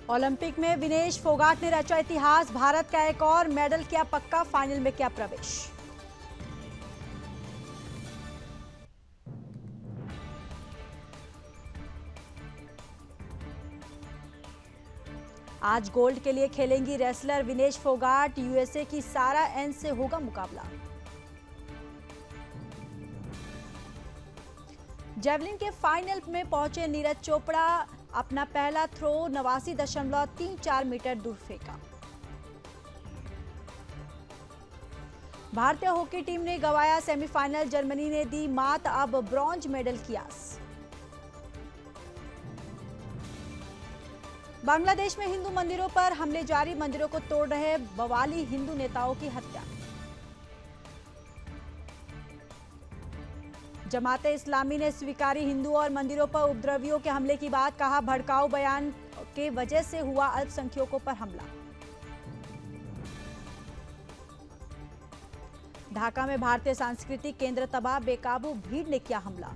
Olympic में विनेश फोगाट ने रचा इतिहास, भारत का एक और मेडल किया पक्का, फाइनल में किया प्रवेश। आज गोल्ड के लिए खेलेंगी रेसलर विनेश फोगाट, यूएसए की सारा एन से होगा मुकाबला। जेवलिन के फाइनल में पहुंचे नीरज चोपड़ा, अपना पहला थ्रो 89.34 मीटर दूर फेंका। भारतीय हॉकी टीम ने गंवाया सेमीफाइनल, जर्मनी ने दी मात, अब ब्रॉन्ज मेडल की आस। बांग्लादेश में हिंदू मंदिरों पर हमले जारी, मंदिरों को तोड़ रहे बवाली हिंदू नेताओं की हत्या। जमाते इस्लामी ने स्वीकारी हिंदू और मंदिरों पर उपद्रवियों के हमले की बात, कहा भड़काऊ बयान के वजह से हुआ अल्पसंख्यकों पर हमला। ढाका में भारतीय सांस्कृतिक केंद्र तबाह, बेकाबू भीड़ ने किया हमला।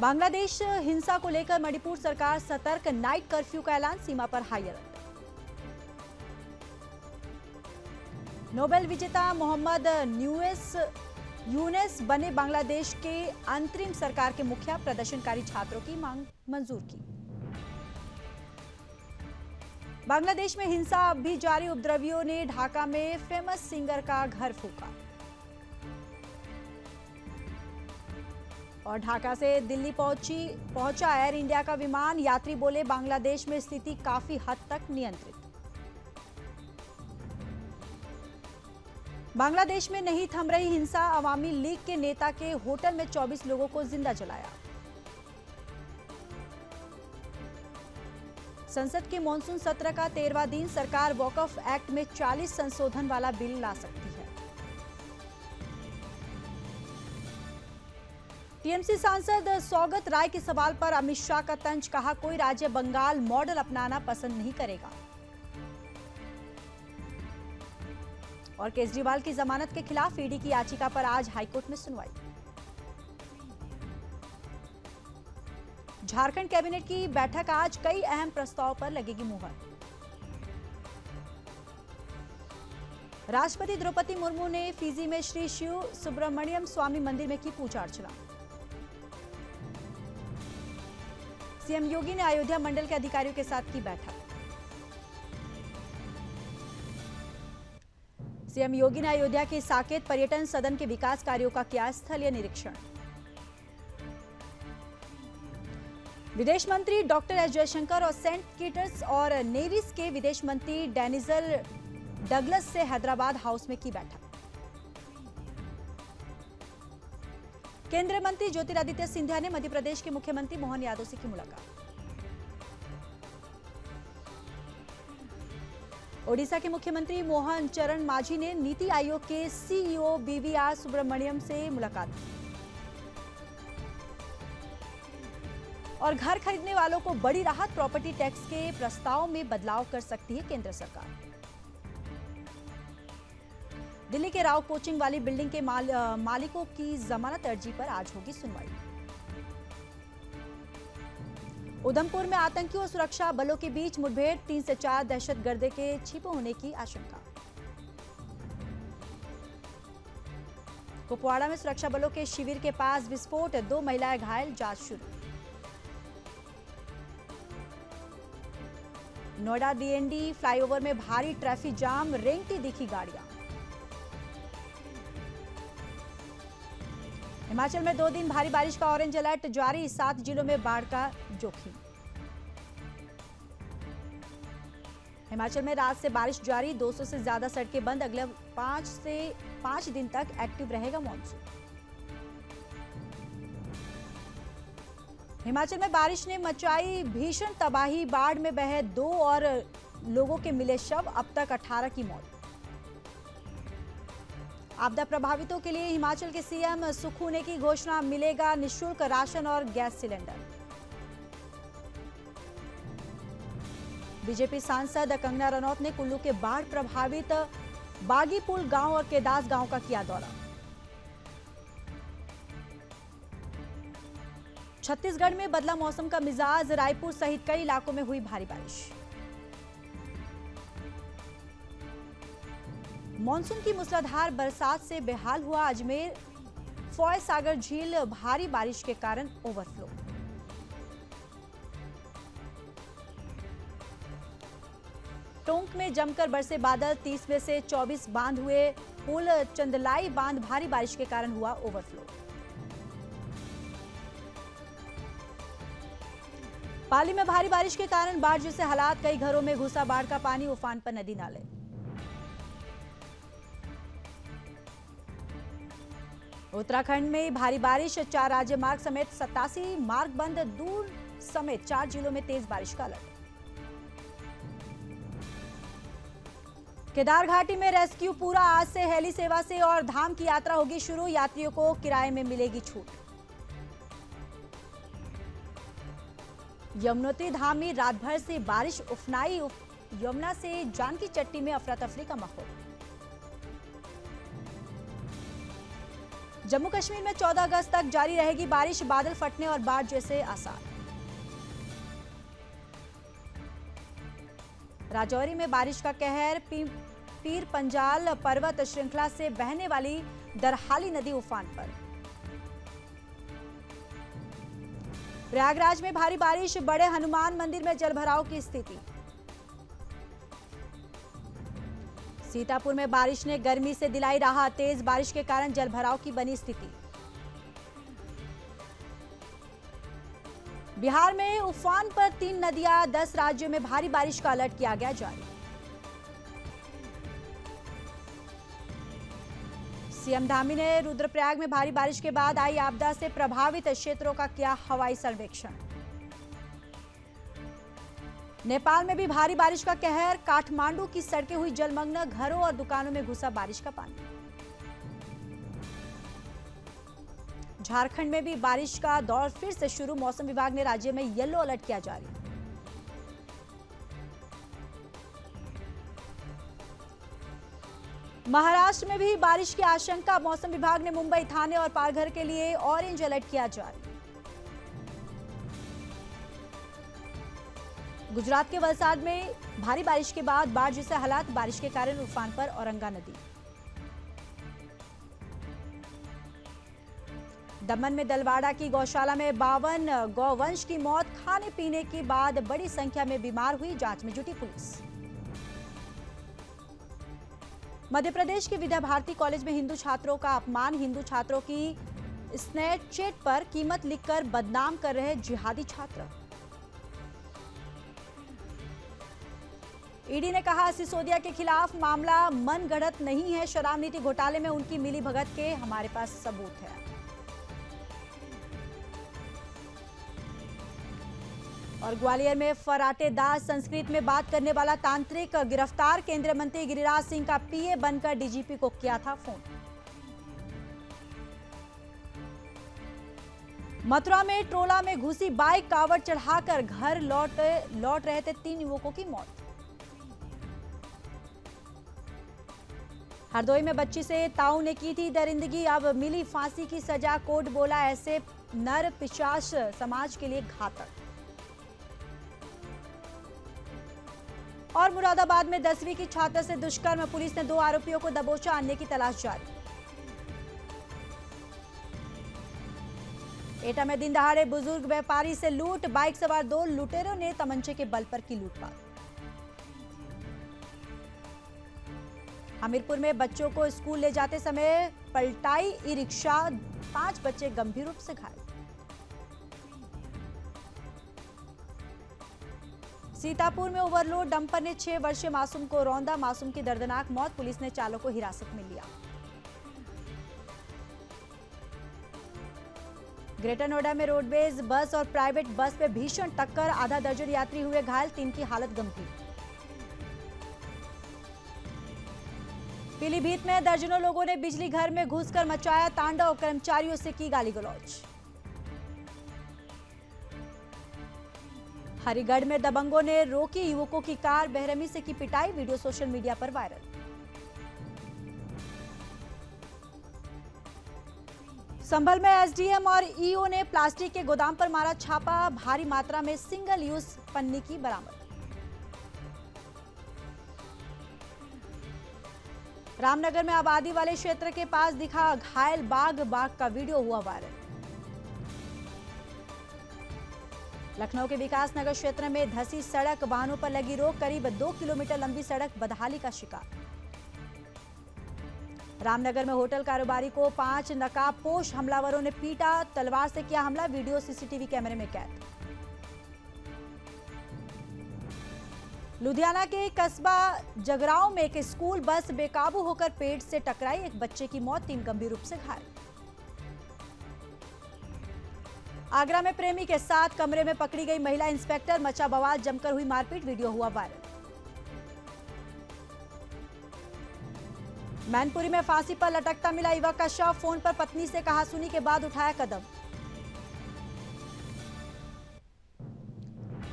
बांग्लादेश हिंसा को लेकर मणिपुर सरकार सतर्क, नाइट कर्फ्यू का ऐलान, सीमा पर हाई अलर्ट। नोबेल विजेता मोहम्मद यूनुस बने बांग्लादेश के अंतरिम सरकार के मुखिया, प्रदर्शनकारी छात्रों की मांग मंजूर की। बांग्लादेश में हिंसा अब भी जारी, उपद्रवियों ने ढाका में फेमस सिंगर का घर फूंका। और ढाका से दिल्ली पहुंचा एयर इंडिया का विमान, यात्री बोले बांग्लादेश में स्थिति काफी हद तक नियंत्रित। बांग्लादेश में नहीं थम रही हिंसा, अवामी लीग के नेता के होटल में 24 लोगों को जिंदा जलाया। संसद के मॉनसून सत्र का 13वां दिन, सरकार वॉकफ एक्ट में 40 संशोधन वाला बिल ला सकती है। टीएमसी सांसद सौगत राय के सवाल पर अमित शाह का तंज, कहा कोई राज्य बंगाल मॉडल अपनाना पसंद नहीं करेगा। और केजरीवाल की जमानत के खिलाफ ईडी की याचिका पर आज हाईकोर्ट में सुनवाई। झारखंड कैबिनेट की बैठक आज, कई अहम प्रस्ताव पर लगेगी मुहर। राष्ट्रपति द्रौपदी मुर्मू ने फिजी में श्री शिव सुब्रमण्यम स्वामी मंदिर में की पूजा अर्चना। सीएम योगी ने अयोध्या मंडल के अधिकारियों के साथ की बैठक। सीएम योगी ने अयोध्या के साकेत पर्यटन सदन के विकास कार्यों का किया स्थलीय निरीक्षण। विदेश मंत्री डॉक्टर एस जयशंकर और सेंट किट्स और नेविस के विदेश मंत्री डेनिजल डगलस से हैदराबाद हाउस में की बैठक। केंद्रीय मंत्री ज्योतिरादित्य सिंधिया ने मध्य प्रदेश के मुख्यमंत्री मोहन यादव से की मुलाकात। ओडिशा के मुख्यमंत्री मोहन चरण मांझी ने नीति आयोग के सीईओ बीवीआर सुब्रमण्यम से मुलाकात की। और घर खरीदने वालों को बड़ी राहत, प्रॉपर्टी टैक्स के प्रस्ताव में बदलाव कर सकती है केंद्र सरकार। दिल्ली के राव कोचिंग वाली बिल्डिंग के मालिकों की जमानत अर्जी पर आज होगी सुनवाई। उधमपुर में आतंकियों और सुरक्षा बलों के बीच मुठभेड़, 3 से 4 दहशतगर्द के छिपे होने की आशंका। कुपवाड़ा में सुरक्षा बलों के शिविर के पास विस्फोट, 2 महिलाएं घायल, जांच शुरू। नोएडा डीएनडी फ्लाईओवर में भारी ट्रैफिक जाम, रेंगती दिखी गाड़ियां। हिमाचल में 2 दिन भारी बारिश का ऑरेंज अलर्ट जारी, 7 जिलों में बाढ़ का जोखिम। हिमाचल में रात से बारिश जारी, 200 से ज्यादा सड़कें बंद, अगले 5 दिन तक एक्टिव रहेगा मॉनसून। हिमाचल में बारिश ने मचाई भीषण तबाही, बाढ़ में बहे 2 और लोगों के मिले शव, अब तक 18 की मौत। आपदा प्रभावितों के लिए हिमाचल के सीएम सुखू ने की घोषणा, मिलेगा निःशुल्क राशन और गैस सिलेंडर। बीजेपी सांसद कंगना रनौत ने कुल्लू के बाढ़ प्रभावित बागीपुल गांव और केदास गांव का किया दौरा। छत्तीसगढ़ में बदला मौसम का मिजाज, रायपुर सहित कई इलाकों में हुई भारी बारिश। मानसून की मूसलाधार बरसात से बेहाल हुआ अजमेर, फॉय सागर झील भारी बारिश के कारण ओवरफ्लो। टोंक में जमकर बरसे बादल, 30 में से 24 बांध हुए पुल, चंदलाई बांध भारी बारिश के कारण हुआ ओवरफ्लो। पाली में भारी बारिश के कारण बाढ़ जैसे हालात, कई घरों में घुसा बाढ़ का पानी, उफान पर नदी नाले। उत्तराखंड में भारी बारिश, 4 राज्य मार्ग समेत 87 मार्ग बंद, दूर समेत 4 जिलों में तेज बारिश का अलर्ट। केदार घाटी में रेस्क्यू पूरा, आज से हेली सेवा से और धाम की यात्रा होगी शुरू, यात्रियों को किराए में मिलेगी छूट। यमुनोत्री धाम में रात भर से बारिश, उफनाई, यमुना से जानकी चट्टी में अफरा तफरी का माहौल। जम्मू कश्मीर में 14 अगस्त तक जारी रहेगी बारिश, बादल फटने और बाढ़ जैसे आसार। राजौरी में बारिश का कहर, पीर पंजाल पर्वत श्रृंखला से बहने वाली दरहाली नदी उफान पर। प्रयागराज में भारी बारिश, बड़े हनुमान मंदिर में जलभराव की स्थिति। सीतापुर में बारिश ने गर्मी से दिलाई राहत, तेज बारिश के कारण जलभराव की बनी स्थिति। बिहार में उफान पर 3 नदियां, 10 राज्यों में भारी बारिश का अलर्ट किया गया जारी। सीएम धामी ने रुद्रप्रयाग में भारी बारिश के बाद आई आपदा से प्रभावित क्षेत्रों का किया हवाई सर्वेक्षण। नेपाल में भी भारी बारिश का कहर, काठमांडू की सड़कें हुई जलमग्न, घरों और दुकानों में घुसा बारिश का पानी। झारखंड में भी बारिश का दौर फिर से शुरू, मौसम विभाग ने राज्य में येलो अलर्ट किया जारी। महाराष्ट्र में भी बारिश की आशंका, मौसम विभाग ने मुंबई, थाने और पालघर के लिए ऑरेंज अलर्ट किया जारी। गुजरात के वलसाड में भारी बारिश के बाद बाढ़ जैसे हालात, बारिश के कारण उफान पर औरंगा नदी। दमन में दलवाड़ा की गौशाला में 52 गौवंश की मौत, खाने पीने के बाद बड़ी संख्या में बीमार हुई, जांच में जुटी पुलिस। मध्य प्रदेश के विद्या भारती कॉलेज में हिंदू छात्रों का अपमान, हिंदू छात्रों की स्नैपचैट पर कीमत लिखकर बदनाम कर रहे जिहादी छात्र। ईडी ने कहा, सिसोदिया के खिलाफ मामला मनगढ़ंत नहीं है, शराब नीति घोटाले में उनकी मिली भगत के हमारे पास सबूत है। और ग्वालियर में फराटेदार संस्कृत में बात करने वाला तांत्रिक गिरफ्तार, केंद्रीय मंत्री गिरिराज सिंह का पीए बनकर डीजीपी को किया था फोन। मथुरा में ट्रोला में घुसी बाइक, कावड़ चढ़ाकर घर लौट रहे थे 3 युवकों की मौत। हरदोई में बच्ची से ताऊ ने की थी दरिंदगी, अब मिली फांसी की सजा, कोर्ट बोला ऐसे नर पिशाच समाज के लिए घातक। और मुरादाबाद में 10वीं की छात्रा से दुष्कर्म, पुलिस ने 2 आरोपियों को दबोचा, अन्य की तलाश जारी। एटा में दिन दहाड़े बुजुर्ग व्यापारी से लूट, बाइक सवार 2 लुटेरों ने तमंचे के बल पर की लूटपाट। हमीरपुर में बच्चों को स्कूल ले जाते समय पलटाई ई रिक्शा, 5 बच्चे गंभीर रूप से घायल। सीतापुर में ओवरलोड डंपर ने 6 वर्षीय मासूम को रौंदा, मासूम की दर्दनाक मौत, पुलिस ने चालक को हिरासत में लिया। ग्रेटर नोएडा में रोडवेज बस और प्राइवेट बस में भीषण टक्कर, आधा दर्जन यात्री हुए घायल, 3 की हालत गंभीर। पीलीभीत में दर्जनों लोगों ने बिजली घर में घुसकर मचाया तांडव, कर्मचारियों से की गाली गलौज। हरिगढ़ में दबंगों ने रोकी युवकों की कार, बेरहमी से की पिटाई, वीडियो सोशल मीडिया पर वायरल। संभल में एसडीएम और ईओ ने प्लास्टिक के गोदाम पर मारा छापा, भारी मात्रा में सिंगल यूज पन्नी की बरामद। रामनगर में आबादी वाले क्षेत्र के पास दिखा घायल बाघ का वीडियो हुआ वायरल। लखनऊ के विकास नगर क्षेत्र में धंसी सड़क, वाहनों पर लगी रोक, करीब 2 किलोमीटर लंबी सड़क बदहाली का शिकार। रामनगर में होटल कारोबारी को 5 नकाबपोश हमलावरों ने पीटा, तलवार से किया हमला, वीडियो सीसीटीवी कैमरे में कैद। लुधियाना के कस्बा जगरांव में एक स्कूल बस बेकाबू होकर पेड़ से टकराई, एक बच्चे की मौत, 3 गंभीर रूप से घायल। आगरा में प्रेमी के साथ कमरे में पकड़ी गई महिला इंस्पेक्टर, मचा बवाल, जमकर हुई मारपीट, वीडियो हुआ वायरल। मैनपुरी में फांसी पर लटकता मिला युवक का शव, फोन पर पत्नी से कहासुनी के बाद उठाया कदम।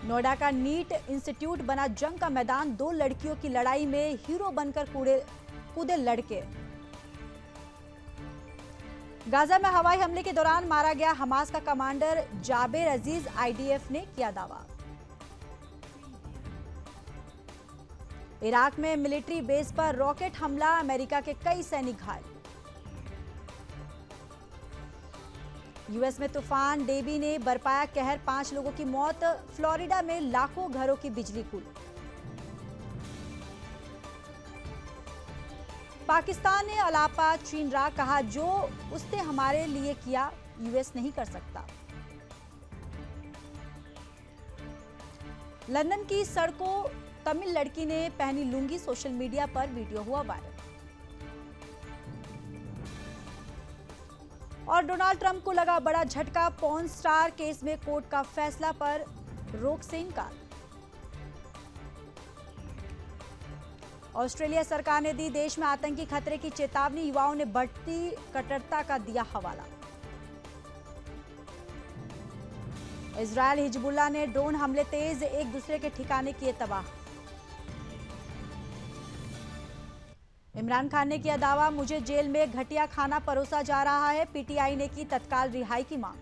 नोएडा का नीट इंस्टीट्यूट बना जंग का मैदान, 2 लड़कियों की लड़ाई में हीरो बनकर कूदे लड़के। गाजा में हवाई हमले के दौरान मारा गया हमास का कमांडर जाबेर अजीज, आईडीएफ ने किया दावा। इराक में मिलिट्री बेस पर रॉकेट हमला, अमेरिका के कई सैनिक घायल। यूएस में तूफान डेबी ने बरपाया कहर, 5 लोगों की मौत, फ्लोरिडा में लाखों घरों की बिजली गुल। पाकिस्तान ने अलापा छीन रहा, कहा जो उसने हमारे लिए किया यूएस नहीं कर सकता। लंदन की सड़कों तमिल लड़की ने पहनी लुंगी, सोशल मीडिया पर वीडियो हुआ वायरल। और डोनाल्ड ट्रंप को लगा बड़ा झटका, पॉर्न स्टार केस में कोर्ट का फैसला पर रोक से इनकार। ऑस्ट्रेलिया सरकार ने दी देश में आतंकी खतरे की चेतावनी, युवाओं ने बढ़ती कट्टरता का दिया हवाला। इजरायल हिजबुल्लाह ने ड्रोन हमले तेज, एक दूसरे के ठिकाने किए तबाह। इमरान खान ने किया दावा, मुझे जेल में घटिया खाना परोसा जा रहा है, पीटीआई ने की तत्काल रिहाई की मांग।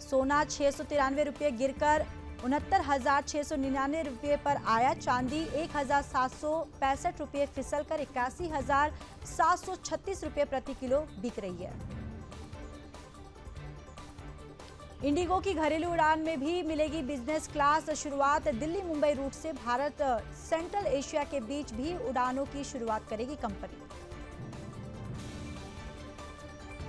सोना 693 रुपये गिरकर 69,699 रुपये पर आया, चांदी 1,765 रुपये फिसलकर 81,736 रुपये प्रति किलो बिक रही है। इंडिगो की घरेलू उड़ान में भी मिलेगी बिजनेस क्लास शुरुआत, दिल्ली मुंबई रूट से भारत सेंट्रल एशिया के बीच भी उड़ानों की शुरुआत करेगी कंपनी।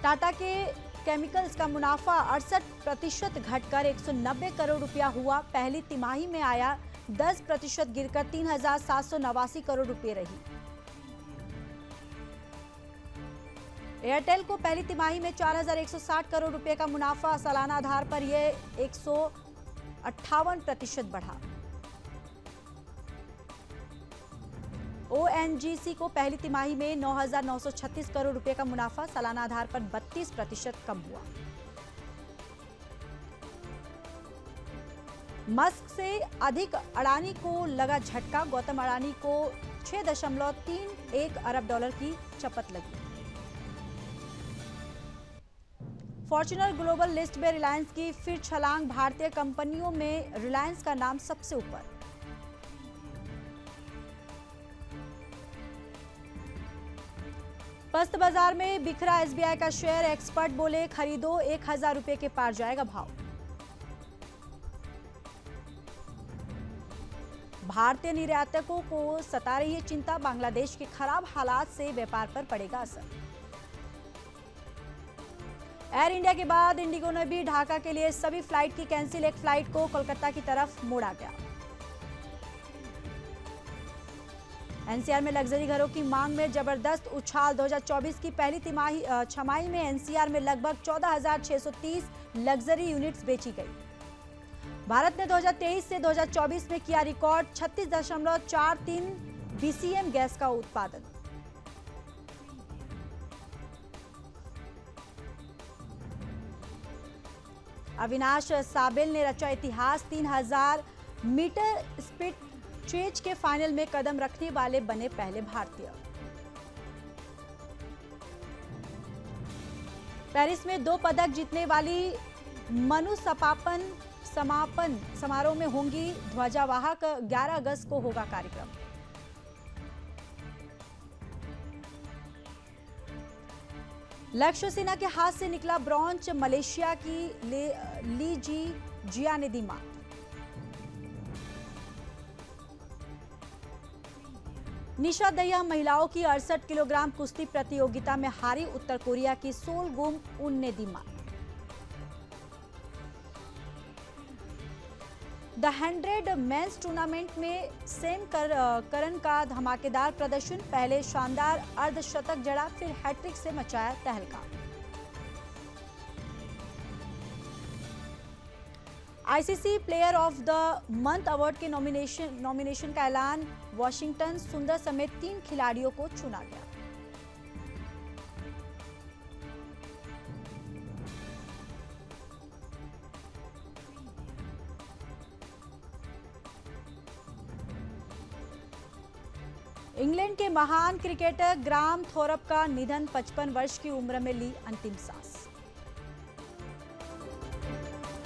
टाटा के केमिकल्स का मुनाफा 68% घटकर 190 करोड़ रुपया हुआ, पहली तिमाही में आया 10% गिरकर 3,789 करोड़ रुपये रही। एयरटेल को पहली तिमाही में 4,160 करोड़ रुपए का मुनाफा, सालाना आधार पर यह 158% बढ़ा। ओएनजीसी को पहली तिमाही में 9,936 करोड़ रुपए का मुनाफा, सालाना आधार पर 32% कम हुआ। मस्क से अधिक अडानी को लगा झटका, गौतम अडानी को 6.31 अरब डॉलर की चपत लगी। फॉर्च्यूनर ग्लोबल लिस्ट में रिलायंस की फिर छलांग, भारतीय कंपनियों में रिलायंस का नाम सबसे ऊपर। पस्त बाजार में बिखरा एसबीआई का शेयर, एक्सपर्ट बोले खरीदो 1,000 रुपए के पार जाएगा भाव। भारतीय निर्यातकों को सता रही है चिंता, बांग्लादेश के खराब हालात से व्यापार पर पड़ेगा असर। एयर इंडिया के बाद इंडिगो ने भी ढाका के लिए सभी फ्लाइट की कैंसिल, एक फ्लाइट को कोलकाता की तरफ मोड़ा गया। एनसीआर में लग्जरी घरों की मांग में जबरदस्त उछाल, 2024 की पहली छमाही में एनसीआर में लगभग 14,630 लग्जरी यूनिट्स बेची गई। भारत ने 2023 से 2024 में किया रिकॉर्ड 36.43 बीसीएम गैस का उत्पादन। अविनाश साबिल ने रचा इतिहास, 3,000 मीटर स्पीड चेज के फाइनल में कदम रखने वाले बने पहले भारतीय। पेरिस में 2 पदक जीतने वाली मनु समापन समारोह में होंगी ध्वजावाहक। 11 अगस्त को होगा कार्यक्रम। लक्ष्य सेना के हाथ से निकला ब्रॉन्ज। मलेशिया की ली जी जिया ने दी मात। निशा दहिया महिलाओं की 68 किलोग्राम कुश्ती प्रतियोगिता में हारी। उत्तर कोरिया की सोल गुम उन ने दी मात। द 100 मेंस टूर्नामेंट में सेम करन का धमाकेदार प्रदर्शन। पहले शानदार अर्धशतक जड़ा, फिर हैट्रिक से मचाया तहलका। ICC player of the month award के नॉमिनेशन का ऐलान। वॉशिंगटन सुंदर समेत 3 खिलाड़ियों को चुना गया। इंग्लैंड के महान क्रिकेटर ग्राहम थोरप का निधन। 55 वर्ष की उम्र में ली अंतिम सांस।